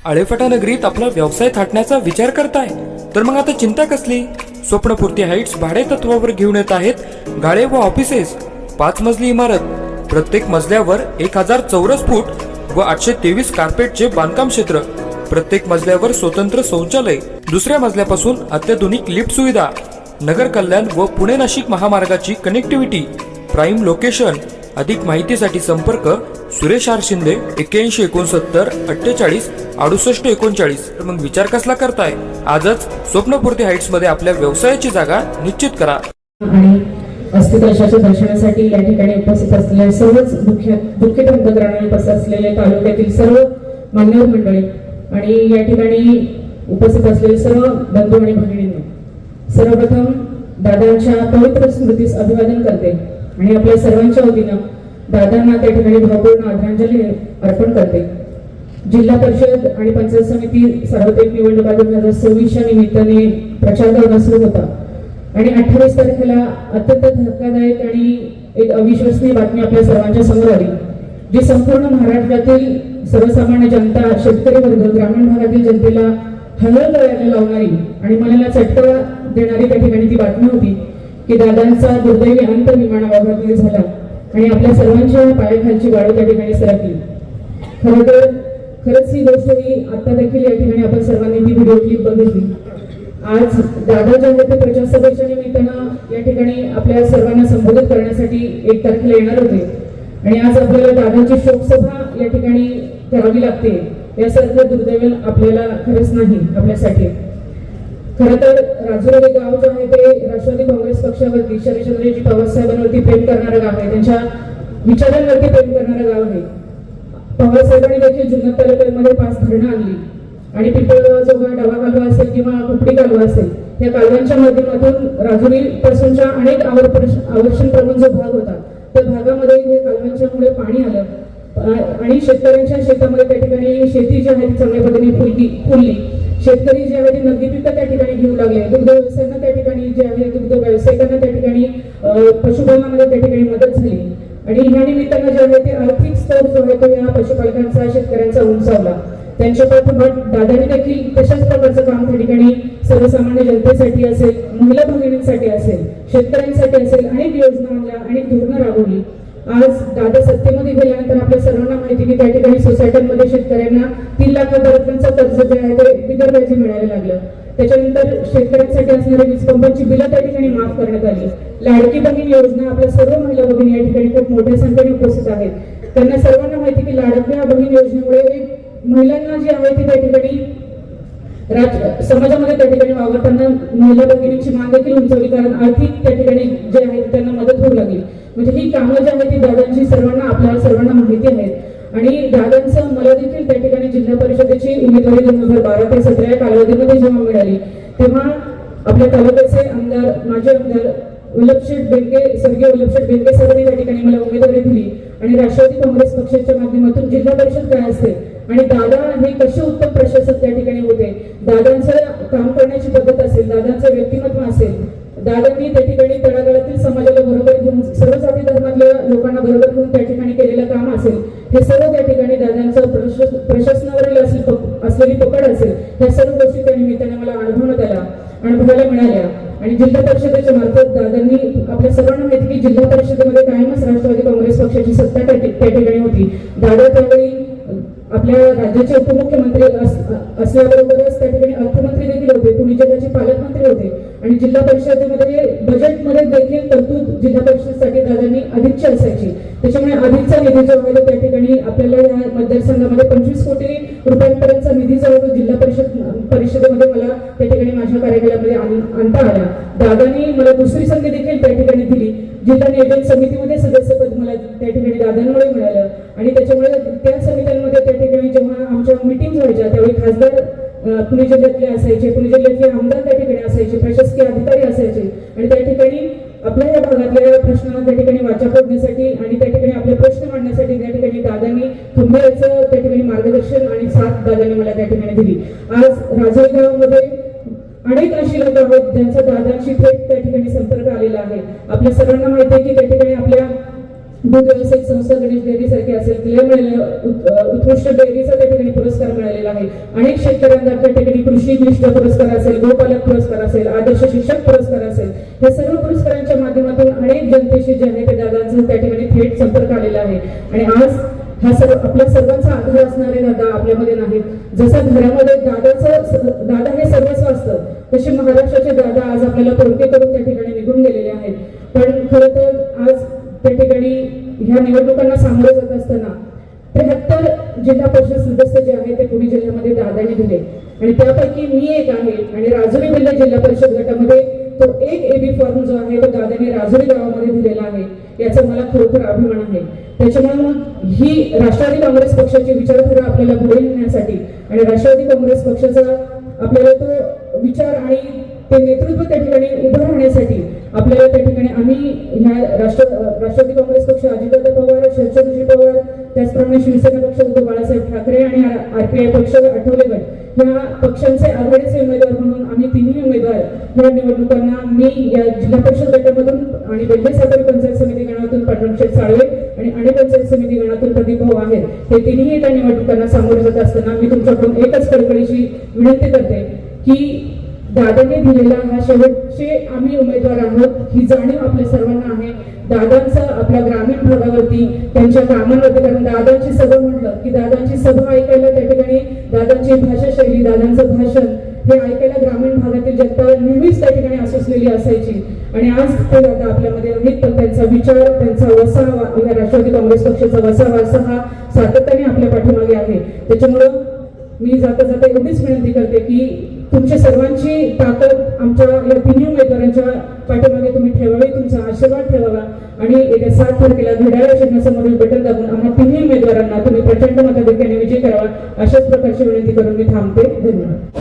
आळेफाटा नगरीत आपला व्यवसाय थाटण्याचा विचार करताय तर मग आता चिंता कसली? स्वप्नपूर्ती हाईट्स भाडे तत्वावर घेऊन येत आहेत गाळे व ऑफिसेस. 5 मजली इमारत, प्रत्येक मजल्यावर 1000 चौरस फूट व 823 कार्पेटचे बांधकाम क्षेत्र, प्रत्येक मजल्यावर स्वतंत्र शौचालय, दुसऱ्या मजल्यापासून अत्याधुनिक लिफ्ट सुविधा, नगर कल्याण व पुणे नाशिक महामार्गाची कनेक्टिव्हिटी, प्राईम लोकेशन. अधिक माहितीसाठी संपर्क सुरेश आर शिंदे 8169 48 68 39. तर मग विचार कसला करताय? आजच स्वप्नपूर्ती हाईट्स मध्ये आपल्या व्यवसायाची जागा निश्चित करा. आणि अस्थिकलशाच्या दर्शनासाठी या ठिकाणी उपस्थित असलेले सर्वच मुख्य तंत्रज्ञानाने उपस्थित असलेले तालुक्यातील सर्व मान्यवर मंडळी आणि या ठिकाणी उपस्थित असलेले सर्व बंधू आणि भगिनींनो, सर्वप्रथम दादांच्या पवित्र स्मृतीस अभिवादन करते आणि आपल्या सर्वांच्या वतीनं दादांना त्या ठिकाणी भावपूर्ण आदरांजली अर्पण करते. जिल्हा परिषद आणि पंचायत समिती सार्वत्रिक निवडणुका 2026च्या निमित्ताने प्रचार दौरा सुरू होता आणि 28 तारखेला अत्यंत धक्कादायक आणि एक अविश्वसनीय बातमी आपल्या सर्वांच्या समोर आली, जी संपूर्ण महाराष्ट्रातील सर्वसामान्य जनता, शेतकरी वर्ग, ग्रामीण भागातील जनतेला हळहळ करायला लावणारी आणि मनाला चटका देणारी त्या ठिकाणी ती बातमी होती की दादांचा दुर्दैवी अंत विमानामध्ये झाला आणि आपल्या सर्वांच्या पायाखालची वाळू त्या ठिकाणी सरकली. खरंच ही गोष्ट ही आता देखील या ठिकाणी आपण सर्वांनी ती व्हिडिओ क्लिप बघितली. आज दादा ज्या ते प्रजासभेच्या निमित्तानं या ठिकाणी आपल्या सर्वांना संबोधित करण्यासाठी 1 तारखेला येणार होते आणि आज आपल्याला दादांची शोकसभा या ठिकाणी करावी लागते. यासारखं दुर्दैव आपल्याला खरंच नाही आपल्यासाठी. खरं तर राजुरी हे गाव जे आहे ते राष्ट्रवादी काँग्रेस पक्षावरती शरदचंद्रजी पवार साहेबांवरती प्रेम करणारं गाव आहे, त्यांच्या विचारांवरती प्रेम करणारं गाव आहे. पवार साहेबांनी देखील जुन्नर तालुक्यामध्ये 5 धरणं आणली आणि पिंपळगाव डावा कालवा असेल किंवा कुपडी कालवा असेल, या कालव्यांच्या माध्यमातून राजुरी पासूनच्या अनेक आवर्षण प्रवण जो भाग होता त्या भागामध्ये हे कालव्यांच्यामुळे पाणी आलं आणि शेतकऱ्यांच्या शेतामध्ये त्या ठिकाणी शेती जी आहे ती चांगल्या पद्धतीने फुलली. शेतकरी जे आहे ते नगदी पिकं त्या ठिकाणी घेऊ लागले. दुग्ध व्यवसायांना त्या ठिकाणी जे आहे दुग्ध व्यावसायिकांना त्या ठिकाणी पशुपालनामध्ये त्या ठिकाणी मदत झाली आणि ह्या निमित्तानं जे आहे ते आर्थिक स्तर जो आहे तो या पशुपालकांचा, शेतकऱ्यांचा उंचावला. त्यांच्या पाठोपाठ दादांनी देखील तशाच प्रकारचं काम त्या ठिकाणी सर्वसामान्य जनतेसाठी असेल, महिला भगिनींसाठी असेल, शेतकऱ्यांसाठी असेल अनेक योजना आणल्या, अनेक धोरणं राबवली. आज दादा सत्तेमध्ये गेल्यानंतर आपल्या सर्वांना माहिती की त्या ठिकाणी सोसायट्यांमध्ये शेतकऱ्यांना 3 लाखापर्यंतचं कर्ज जे आहे ते बिगर व्याजी मिळायला लागलं. त्याच्यानंतर शेतकऱ्यांसाठी असणारी वीज पंपांची बिलं त्या ठिकाणी माफ करण्यात आली. लाडकी बहीण योजना आपल्या सर्व महिला भगिनी या ठिकाणी खूप मोठ्या संख्येने उपस्थित आहेत. त्यांना सर्वांना माहिती की लाडक्या बहीण योजनेमुळे महिलांना जी आहे ती त्या ठिकाणी समाजामध्ये त्या ठिकाणी वावरताना महिला भगिनींची मान देखील उंचवली, कारण आर्थिक त्या ठिकाणी जे आहे त्यांना मदत होऊ लागली. म्हणजे ही कामं जी आहे ती दादांची आपल्याला सर्वांना माहिती आहेत आणि दादांचं मला देखील त्या ठिकाणी जिल्हा परिषदेची उमेदवारी 2012 ते 2017 या कालावधीमध्ये जेव्हा मिळाली तेव्हा आपल्या तालुक्याचे आमदार, माजी आमदार उल्लभशेठ बेनके, स्वर्गीय उल्लभशेठ बेनके सरांनी त्या ठिकाणी मला उमेदवारी दिली आणि राष्ट्रवादी काँग्रेस पक्षाच्या माध्यमातून जिल्हा परिषद काय असते आणि दादा हे कसे उत्तम प्रशासक त्या ठिकाणी होते, दादांचं काम करण्याची पद्धत असेल, दादांचं व्यक्तिमत्व असेल, दादांनी त्या ठिकाणी तळागाळातील समाजाला बरोबर घेऊन सर्व जाती धर्मातल्या लोकांना बरोबर घेऊन त्या ठिकाणी केलेलं काम असेल, हे सर्व त्या ठिकाणी दादांचं प्रशासनावरील असलेली पकड असेल, ह्या सर्व गोष्टी त्या निमित्ताने मला अनुभवायला मिळाल्या. आणि जिल्हा परिषदेच्या मार्फत दादांनी आपल्या सर्वांना माहिती की जिल्हा परिषदेमध्ये कायमच राष्ट्रवादी काँग्रेस पक्षाची सत्ता त्या ठिकाणी होती. दादा त्यावेळी आपल्या राज्याचे उपमुख्यमंत्री असल्याबरोबरच त्या ठिकाणी अर्थमंत्री देखील होते, पुणे जिल्ह्याचे पालकमंत्री होते आणि जिल्हा परिषदेमध्ये बजेटमध्ये देखील तरतूद जिल्हा परिषदेसाठी दादांनी अधिकची असायची. त्याच्यामुळे अधिकचा निधी जो आहे त्या ठिकाणी आपल्याला या मतदारसंघामध्ये 25 कोटी रुपयांपर्यंतचा निधी जो आहे तो जिल्हा परिषदेमध्ये मला त्या ठिकाणी माझ्या कार्यकालामध्ये आणता आला. दादांनी मला दुसरी संधी देखील त्या ठिकाणी दिली. जिल्हा नियोजन समितीमध्ये सदस्यपद मला त्या ठिकाणी दादांमुळे मिळालं आणि त्याच्यामुळे त्या समित्यांमध्ये त्या ठिकाणी जेव्हा आमच्या मीटिंग व्हायच्या त्यावेळी खासदार पुणे जिल्ह्यातले असायचे, पुणे जिल्ह्यातले आमदार त्या ठिकाणी असायचे, प्रशासकीय अधिकारी असायचे आणि त्या ठिकाणी आपल्या या भागातल्या प्रश्नांना त्या ठिकाणी वाचा फोडण्यासाठी आणि त्या ठिकाणी आपले प्रश्न मांडण्यासाठी त्या ठिकाणी दादांनी खंबीरचं त्या ठिकाणी मार्गदर्शन आणि साथ दादांनी मला त्या ठिकाणी दिली. आज राजुरी गावामध्ये अनेक अशी लोक आहेत ज्यांचा दादांशी थेट त्या ठिकाणी संपर्क आलेला आहे. आपल्या सर्वांना माहिती आहे की त्या ठिकाणी आपल्या दूध व्यावसायिक संस्था गणेश डेअरी सारखी असेल तिला मिळालेला उत्कृष्ट डेअरीचा त्या ठिकाणी पुरस्कार मिळालेला आहे. अनेक शेतकऱ्यांना त्या ठिकाणी कृषी निष्ठ पुरस्कार असेल, गोपालक पुरस्कार असेल, आदर्श शिक्षक पुरस्कार असेल, या सर्व पुरस्कारांच्या माध्यमातून अनेक जनतेशी जे आहे ते दादांचा त्या ठिकाणी थेट संपर्क आलेला आहे. आणि आज हा सर्व आपल्या सर्वांचा आधार असणारे दादा आपल्यामध्ये नाहीत. जसं घरामध्ये दादा हे सर्वस्व असतं, तसे महाराष्ट्राचे दादा आज आपल्याला तोडके करून त्या ठिकाणी निघून गेलेले आहेत. पण खरं तर आज त्या ठिकाणी ह्या निवडणुकांना सामोरे जात असताना 73 जिल्हा परिषद सदस्य जे आहेत ते पुणे जिल्ह्यामध्ये दादाने दिले आणि त्यापैकी मी एक आहे. आणि राजुरी वेल्हे जिल्हा परिषद गटामध्ये तो एक एबी फॉर्म जो आहे तो दादाने राजुरी गावामध्ये दिलेला आहे. याचा मला खरोखर अभिमान आहे. त्याच्यामुळे मग ही राष्ट्रवादी काँग्रेस पक्षाची विचारधारा आपल्याला पुढे नेण्यासाठी आणि राष्ट्रवादी काँग्रेस पक्षाचा आपल्याला तो विचार आणि ते नेतृत्व त्या ठिकाणी उभं राहण्यासाठी आपल्याला त्या ठिकाणी आम्ही ह्या राष्ट्रवादी काँग्रेस पक्ष अजितदादा पवार, शरदचंद्रजी पवार, त्याचप्रमाणे शिवसेना पक्ष उद्धव बाळासाहेब ठाकरे आणि RPI पक्ष आठवले गट ह्या पक्षांचे आघाडीचे उमेदवार म्हणून आम्ही तिन्ही उमेदवार या निवडणुकांना मी या जिल्हा परिषद गटामधून आणि वेल्हे सातारा पंचायत समिती गणातून पांडुरंग साळवे आणि अणे पंचायत समिती गणातून प्रदीप भाऊ आहेत. हे तिन्ही त्या निवडणुकांना सामोरे जात असताना मी तुमच्याकडून एकच कळकळीची विनंती करते की दादाने दिलेला हा शेवटचे आम्ही उमेदवार आहोत ही जाणीव आपल्या सर्वांना आहे. दादांचा आपल्या ग्रामीण भागावरती त्यांच्या कामांवरती, कारण दादांची सभा म्हटलं की दादांची सभा ऐकायला त्या ठिकाणी दादांची भाषा शैली, दादांचं भाषण हे ऐकायला ग्रामीण भागातील जनता नेहमीच त्या ठिकाणी आसुसलेली असायची. आणि आज ते दादा आपल्यामध्ये नाहीत, पण त्यांचा विचार, त्यांचा वसा या राष्ट्रवादी काँग्रेस पक्षाचा वसा वारसा हा सातत्याने आपल्या पाठीमागे आहे. त्याच्यामुळं मी जाता जाता एवढीच विनंती करते की तुमच्या सर्वांची ताकद आमच्या या तिन्ही उमेदवारांच्या पाठीमागे तुम्ही ठेवावी, तुमचा आशीर्वाद ठेवावा आणि येत्या 7 तारखेला घड्याळ चिन्हासमोरील बटन दाबून आम्हा तिन्ही उमेदवारांना तुम्ही प्रचंड मताधिक्याने विजय करावा, अशाच प्रकारची विनंती करून मी थांबते. धन्यवाद.